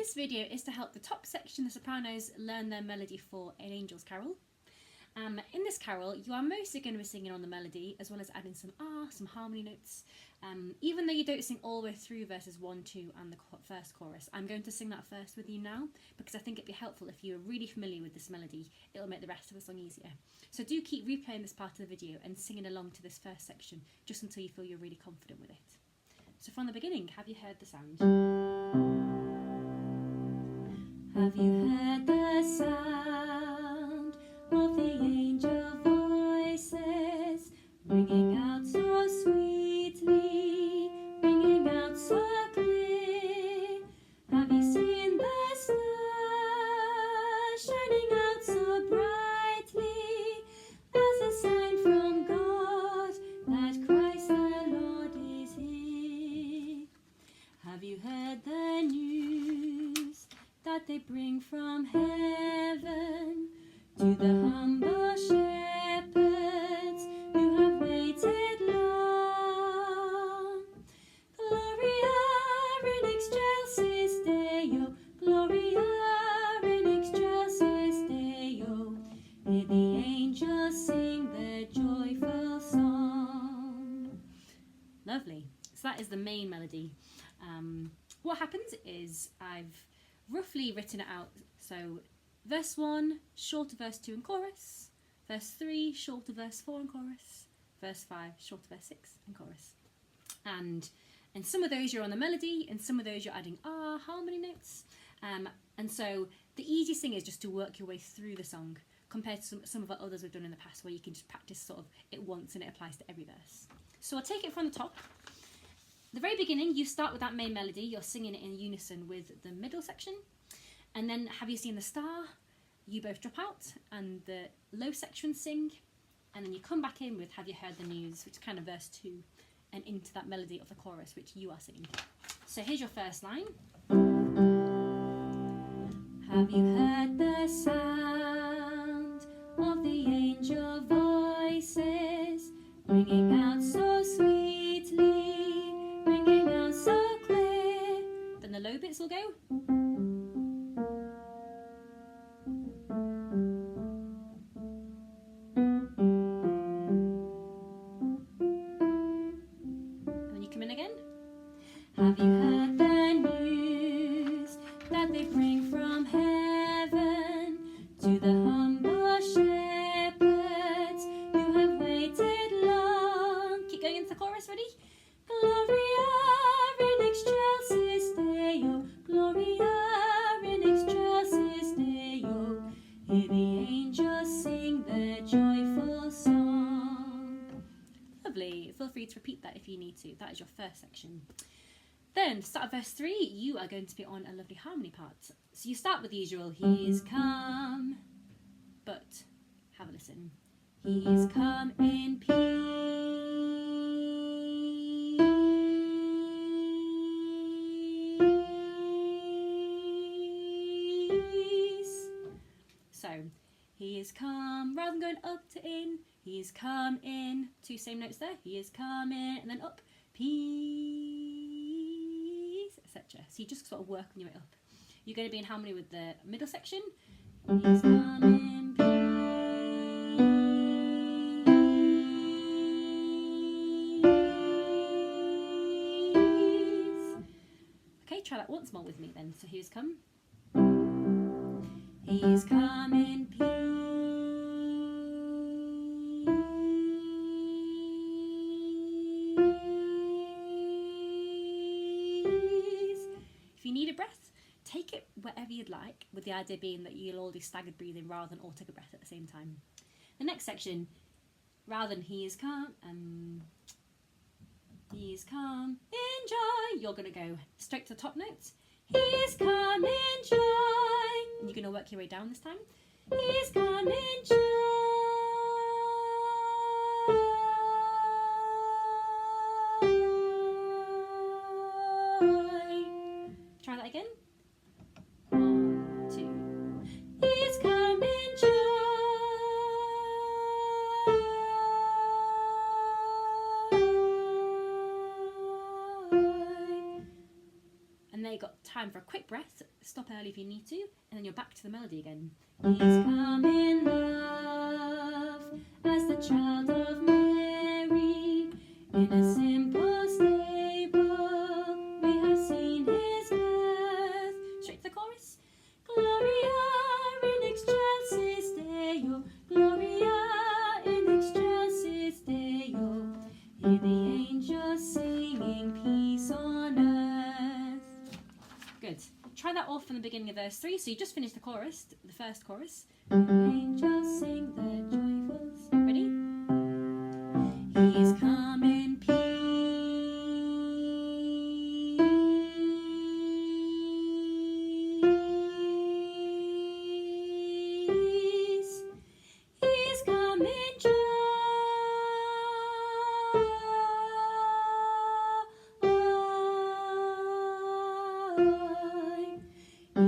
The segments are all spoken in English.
this video is to help the top section, the sopranos, learn their melody for An Angel's Carol. In this carol, you are mostly going to be singing on the melody, as well as adding some harmony notes. Even though you don't sing all the way through verses 1, 2 and the first chorus, I'm going to sing that first with you now, because I think it'd be helpful if you are really familiar with this melody. It'll make the rest of the song easier. So do keep replaying this part of the video and singing along to this first section, just until you feel you're really confident with it. So from the beginning, have you heard the sound? Have you heard the sound of the angel voices ringing out so sweetly, ringing out so clear? Have you seen the stars shining out so brightly as a sign from God that Christ the Lord is here? Have you heard the news that they bring from heaven to the humble shepherds who have waited long? Gloria in excelsis Deo, Gloria in excelsis Deo. Hear the angels sing their joyful song. Lovely. So that is the main melody. What happens is I've roughly written it out. So verse 1, short of verse 2 and chorus. Verse 3, short of verse 4 and chorus. Verse 5, short of verse 6 and chorus. And in some of those you're on the melody, in some of those you're adding harmony notes. And so the easiest thing is just to work your way through the song, compared to some of our others we've done in the past, where you can just practice sort of it once and it applies to every verse. So I'll take it from the top. The very beginning, you start with that main melody, you're singing it in unison with the middle section, and then have you seen the star? You both drop out and the low section sing, and then you come back in with have you heard the news, which is kind of verse 2, and into that melody of the chorus, which you are singing. So here's your first line. Have you heard the sound of the angel voices ringing out so sweetly, ringing out so clear? Then the low bits will go. And then you come in again. Have you heard the news that they bring from heaven to the humble shepherds who have waited long? Keep going into the chorus, ready? Gloria in excelsis Deo, Gloria in excelsis Deo. Hear the angels sing their joyful song. Lovely. Feel free to repeat that if you need to. That is your first section. Then, start of verse 3, you are going to be on a lovely harmony part. So you start with the usual, He is come, but have a listen. He is come in peace. So, He is come, rather than going up to in, He is come in. Two same notes there. He is come in, and then up, peace, etc. So you just sort of work on your way up. You're going to be in harmony with the middle section. He's come in peace. Okay, try that once more with me then. So he's come. He's come in peace. If you need a breath, take it wherever you'd like, with the idea being that you'll all do staggered breathing rather than all take a breath at the same time. The next section, rather than he is come, he is come in joy, you're going to go straight to the top notes. He is come in joy. And you're going to work your way down this time. He is come in joy. Try that again. 1, 2. He is come in joy. And they got time for a quick breath. Stop early if you need to, and then you're back to the melody again. He's come in love as the child of Mary. In a simple stable we have seen his birth. Straight to the chorus. Gloria in excelsis Deo, Gloria in excelsis Deo. Hear the angels singing peace on earth. Good. Try that off from the beginning of verse 3. So you just finished the chorus, the first chorus. Angels sing the joyfuls. Ready? He's come in peace. He's come in joy.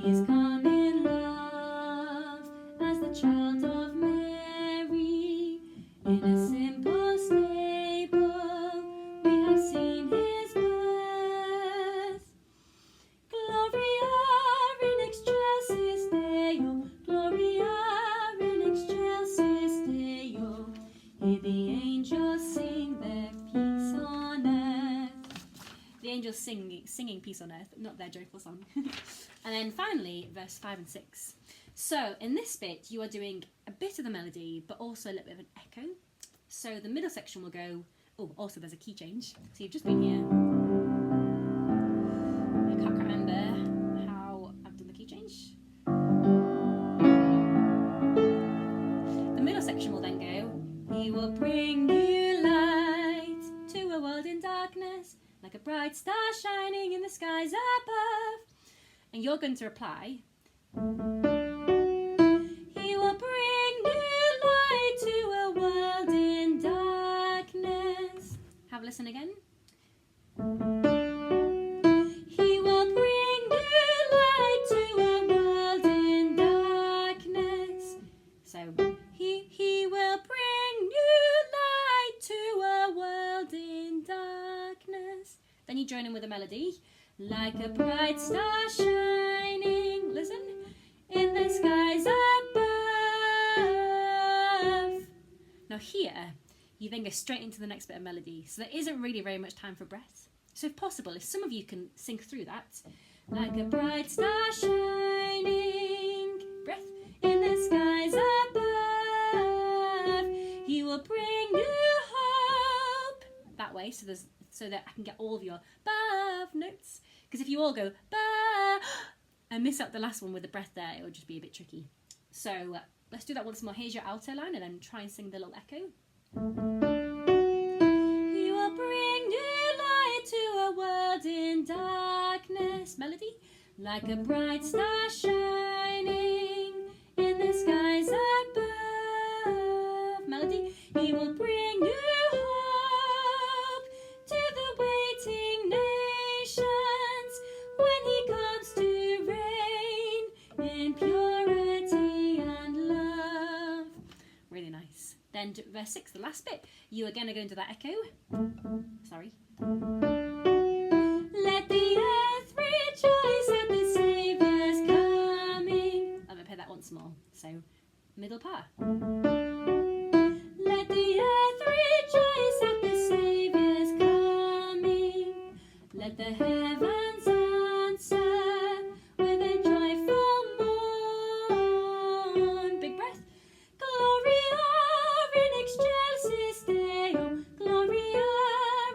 He's come in love as the child of Mary. In a simple stable we have seen his birth. Gloria in excelsis Deo, Gloria in excelsis Deo. Hear the angels sing their peace on earth. The angels singing peace on earth, not their joyful song. And then finally, verse 5 and 6. So in this bit, you are doing a bit of the melody, but also a little bit of an echo. So the middle section will go, oh, also there's a key change. So you've just been here. I can't remember how I've done the key change. The middle section will then go, he will bring new light to a world in darkness, like a bright star shining in the skies above. And you're going to reply, he will bring new light to a world in darkness. Have a listen again. He will bring new light to a world in darkness. So, he will bring new light to a world in darkness. Then you join in with a melody. Like a bright star shining, listen, in the skies above. Now here, you then go straight into the next bit of melody, so there isn't really very much time for breath. So if possible, if some of you can sing through that, like a bright star shining, breath, in the skies above, he will bring new hope. That way, so that I can get all of your above notes. Because if you all go ba and miss out the last one with the breath there, it will just be a bit tricky. So let's do that once more. Here's your alto line, and then try and sing the little echo. He will bring new light to a world in darkness. Melody. Like a bright star shining in the skies above. Melody. He will bring new hope to the waiting nations when he comes to reign in purity and love. Really nice. Then verse 6, the last bit, you again are going to that echo. Sorry. Let the earth rejoice at the Saviour's coming. I'm going to play that once more. So, middle part. Let the earth rejoice at the Saviour's coming. Let the heavens answer with a joyful mourn. Big breath. Gloria in excelsis Deo, Gloria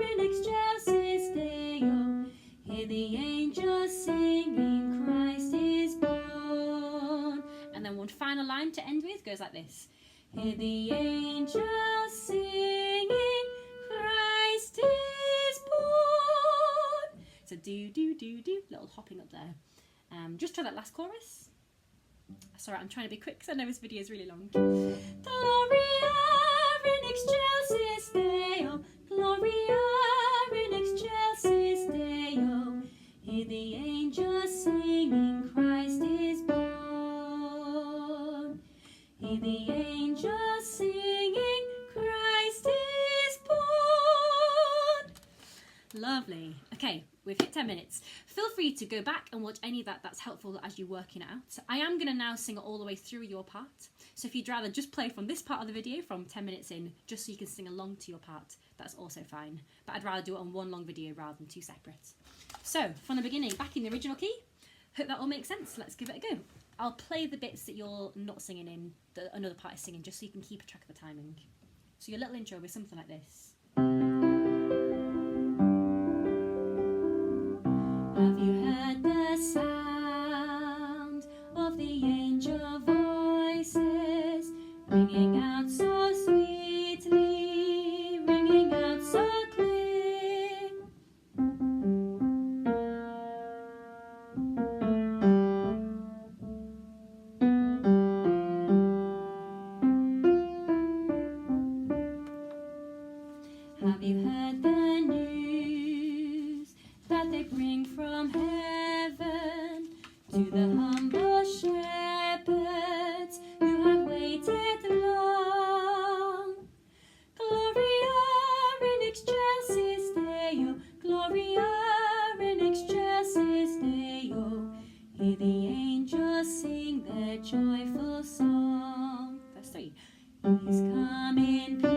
in excelsis Deo. Hear the angels singing, Christ is born. And then one final line to end with goes like this. Hear the angels singing, Christ is born. So do, little hopping up there. Just try that last chorus. Sorry, I'm trying to be quick because I know this video is really long. Gloria in excelsis Deo, Gloria in excelsis Deo. Hear the angels singing, Christ is born. Hear the angels singing, Christ is born. Lovely. Okay, we've hit 10 minutes. Feel free to go back and watch any of that. That's helpful as you're working it out. I am going to now sing it all the way through your part. So if you'd rather just play from this part of the video from 10 minutes in, just so you can sing along to your part, that's also fine. But I'd rather do it on one long video rather than two separate. So from the beginning, back in the original key. Hope that all makes sense. Let's give it a go. I'll play the bits that you're not singing in, that another part is singing, just so you can keep a track of the timing. So your little intro will be something like this. Have you heard the sound of the angel voices ringing out so sweetly, ringing out so clear? Have you heard the news that they bring from heaven to the humble shepherds who have waited long? Gloria in excelsis Deo, Gloria in excelsis Deo. Hear the angels sing their joyful song. Verse 3. He's come in peace.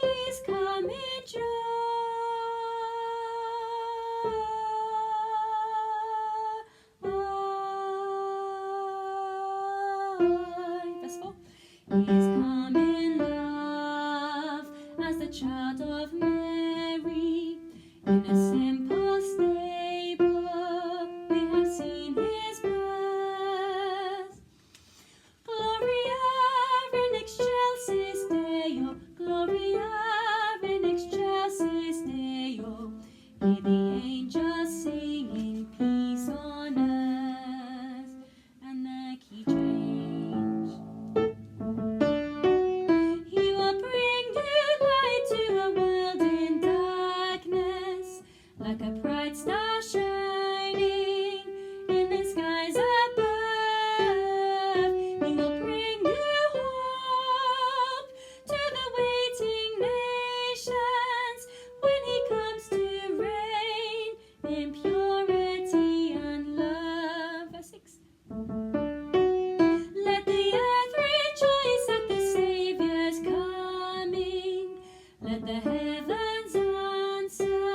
He's come in joy. Verse 4. He's come in love as the child of Mary. In a simple stable we have seen his birth. Gloria in excelsis Deo, Gloria in excelsis Deo. Hear the angels singing peace on earth. And the key change. He will bring new light to a world in darkness, like a bright star shining in the skies above. He will bring new hope to the waiting nations when he comes to reign in purity and love. Verse 6. Let the earth rejoice at the Saviour's coming. Let the heavens answer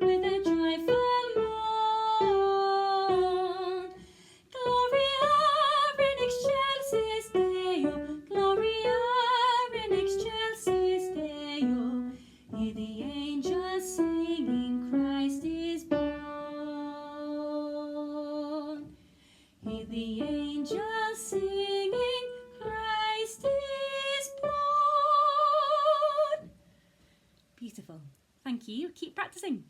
with a joyful mourn. Gloria in excelsis Deo, Gloria in excelsis Deo. Hear the angels singing, Christ is born. Hear the angels singing, Christ is born. Beautiful. Thank you. Keep practicing.